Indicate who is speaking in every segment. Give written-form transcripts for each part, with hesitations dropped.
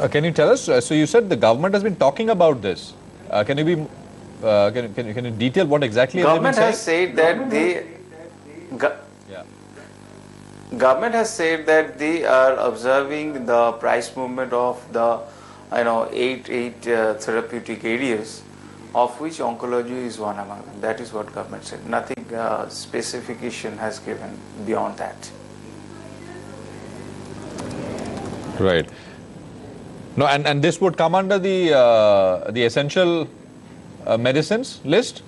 Speaker 1: Can you tell us? So you said the government has been talking about this. Can you be? Can you detail what exactly have they been
Speaker 2: Government
Speaker 1: saying?
Speaker 2: has said that
Speaker 1: Yeah.
Speaker 2: government has said that they are observing the price movement of the eight therapeutic areas, of which oncology is one among them. That is what government said. Nothing specification has given beyond that.
Speaker 1: Right. No, and this would come under the essential medicines list.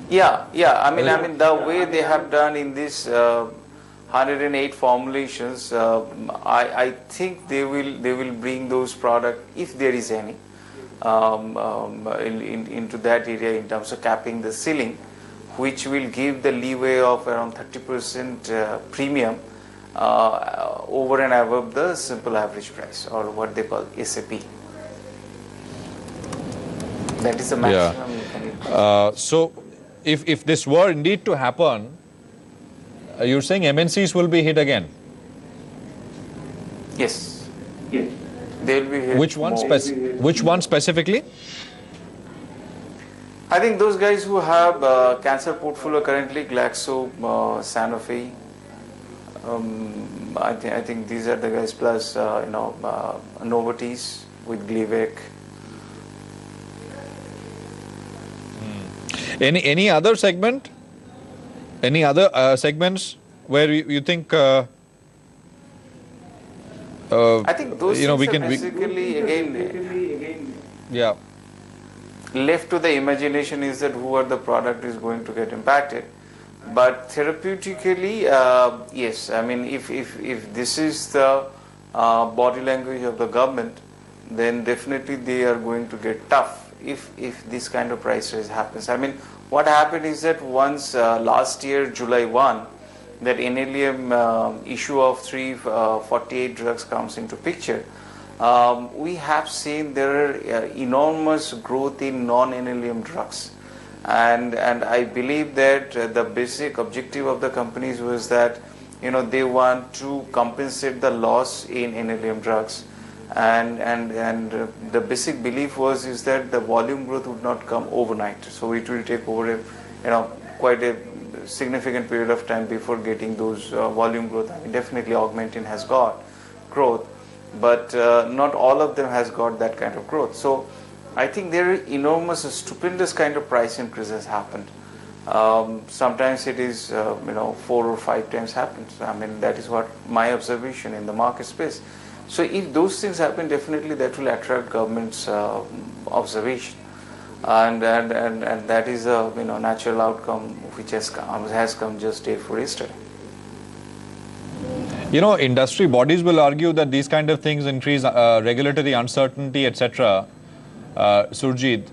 Speaker 2: Yeah. I mean, the way they have done in this 108 formulations, I think they will bring those products, if there is any, into that area in terms of capping the ceiling, which will give the leeway of around 30% premium over and above the simple average price, or what they call SAP. That is the maximum you can increase.
Speaker 1: So, if this were indeed to happen, you're saying MNCs will be hit again.
Speaker 2: Yes. They will be hit.
Speaker 1: Which one? Which one specifically?
Speaker 2: I think those guys who have cancer portfolio currently, Glaxo, Sanofi. I think these are the guys, plus Novartis with Gleevec.
Speaker 1: Any other segment? Any other segments where you think?
Speaker 2: I think those
Speaker 1: we
Speaker 2: things
Speaker 1: can
Speaker 2: are basically again
Speaker 1: yeah.
Speaker 2: left to the imagination is that who are the product is going to get impacted. But therapeutically, yes. I mean, if this is the body language of the government, then definitely they are going to get tough if this kind of price rise happens. I mean, what happened is that once last year, July 1, that NLEM issue of 348 drugs comes into picture, we have seen there are enormous growth in non-NLEM drugs. And I believe that the basic objective of the companies was that they want to compensate the loss in NLEM drugs, and the basic belief is that the volume growth would not come overnight, so it will take over quite a significant period of time before getting those volume growth. I mean, definitely Augmentin has got growth, but not all of them has got that kind of growth. So I think there are enormous, stupendous kind of price increases happened. Sometimes it is 4 or 5 times happens. I mean, that is what my observation in the market space. So if those things happen, definitely that will attract government's observation, and that is a natural outcome which has come just day before yesterday.
Speaker 1: Industry bodies will argue that these kind of things increase regulatory uncertainty, etc. Surjit,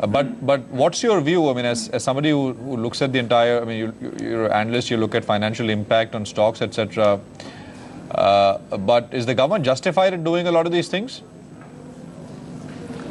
Speaker 1: but what's your view? I mean, as somebody who looks at the entire, I mean, you're an analyst, you look at financial impact on stocks, etc. But is the government justified in doing a lot of these things?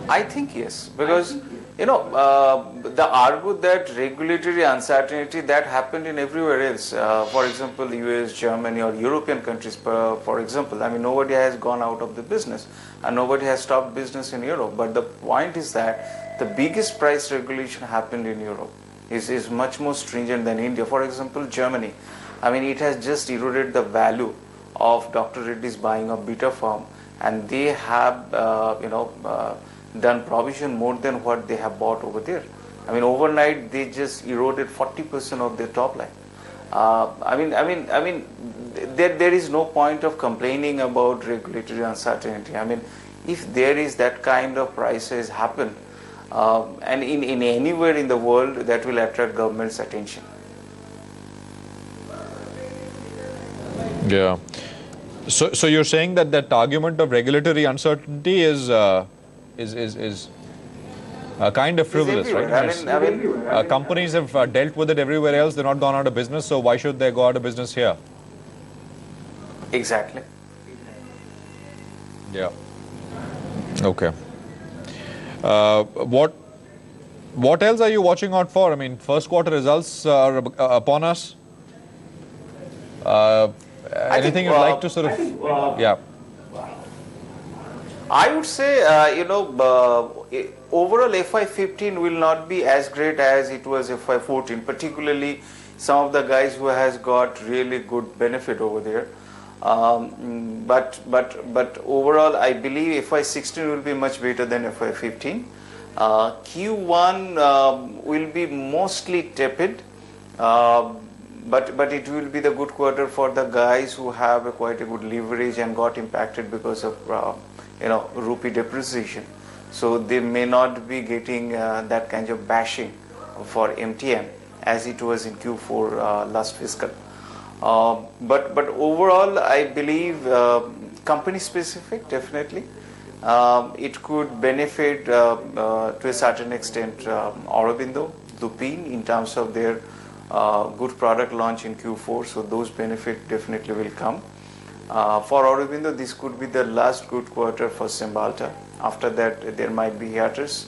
Speaker 2: I think yes, because the argue that regulatory uncertainty that happened in everywhere else. For example, US, Germany, or European countries. For example, I mean, nobody has gone out of the business, and nobody has stopped business in Europe. But the point is that the biggest price regulation happened in Europe. Is much more stringent than India. For example, Germany. I mean, it has just eroded the value of Dr. Reddy's buying of Beta-Pharm, and they have done provision more than what they have bought over there. I mean, overnight they just eroded 40% of their top line. I mean, there is no point of complaining about regulatory uncertainty. I mean, if there is that kind of prices happen, and in anywhere in the world, that will attract government's attention.
Speaker 1: Yeah. So you're saying that argument of regulatory uncertainty is kind of frivolous, right? Companies have dealt with it everywhere else. They're not gone out of business. So why should they go out of business here?
Speaker 2: Exactly.
Speaker 1: Yeah. Okay. What else are you watching out for? I mean, first quarter results are upon us. Anything you'd like to sort of, yeah.
Speaker 2: I would say, overall FY15 will not be as great as it was FY14, particularly some of the guys who has got really good benefit over there. But overall, I believe FY16 will be much better than FY15. Q1 will be mostly tepid, but it will be the good quarter for the guys who have quite a good leverage and got impacted because of rupee depreciation. So they may not be getting that kind of bashing for MTM as it was in Q4 last fiscal. But overall, I believe company specific, definitely. It could benefit to a certain extent Aurobindo, Lupin in terms of their good product launch in Q4. So those benefits definitely will come. For Aurobindo, this could be the last good quarter for Cymbalta. After that, there might be hiatus,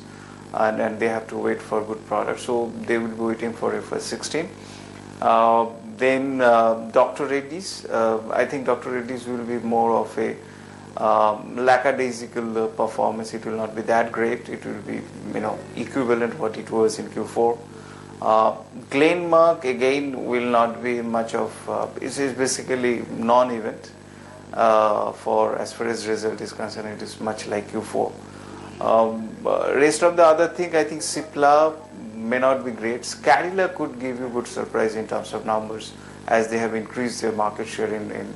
Speaker 2: and they have to wait for good products. So they will be waiting for FY16. Then Dr. Reddy's. I think Dr. Reddy's will be more of a lackadaisical performance. It will not be that great. It will be equivalent what it was in Q4. Glenmark again will not be much of. It is basically non-event. For as far as result is concerned, it is much like Q4. Rest of the other thing, I think Cipla may not be great. Cadila could give you good surprise in terms of numbers as they have increased their market share in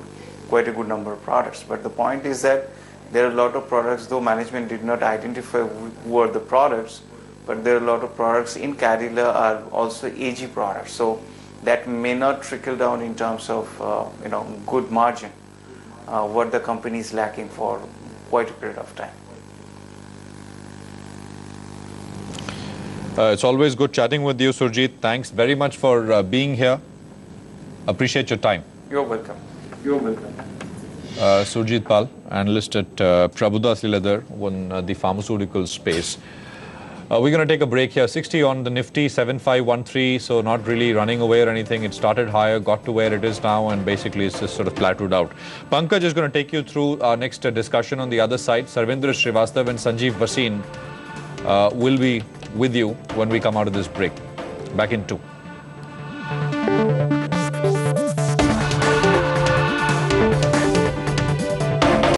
Speaker 2: quite a good number of products. But the point is that there are a lot of products, though management did not identify who are the products, but there are a lot of products in Cadila are also AG products. So that may not trickle down in terms of good margin, what the company is lacking for quite a period of time.
Speaker 1: It's always good chatting with you, Surjit. Thanks very much for being here. Appreciate your time.
Speaker 2: You're welcome. You're welcome.
Speaker 1: Surjit Pal, analyst at Prabhudas Lilladher on the pharmaceutical space. We're going to take a break here. 60 on the Nifty, 7513, so not really running away or anything. It started higher, got to where it is now, and basically it's just sort of plateaued out. Pankaj is going to take you through our next discussion on the other side. Sarvendra Srivastav and Sanjeev Bhasin will be with you when we come out of this break. Back in 2.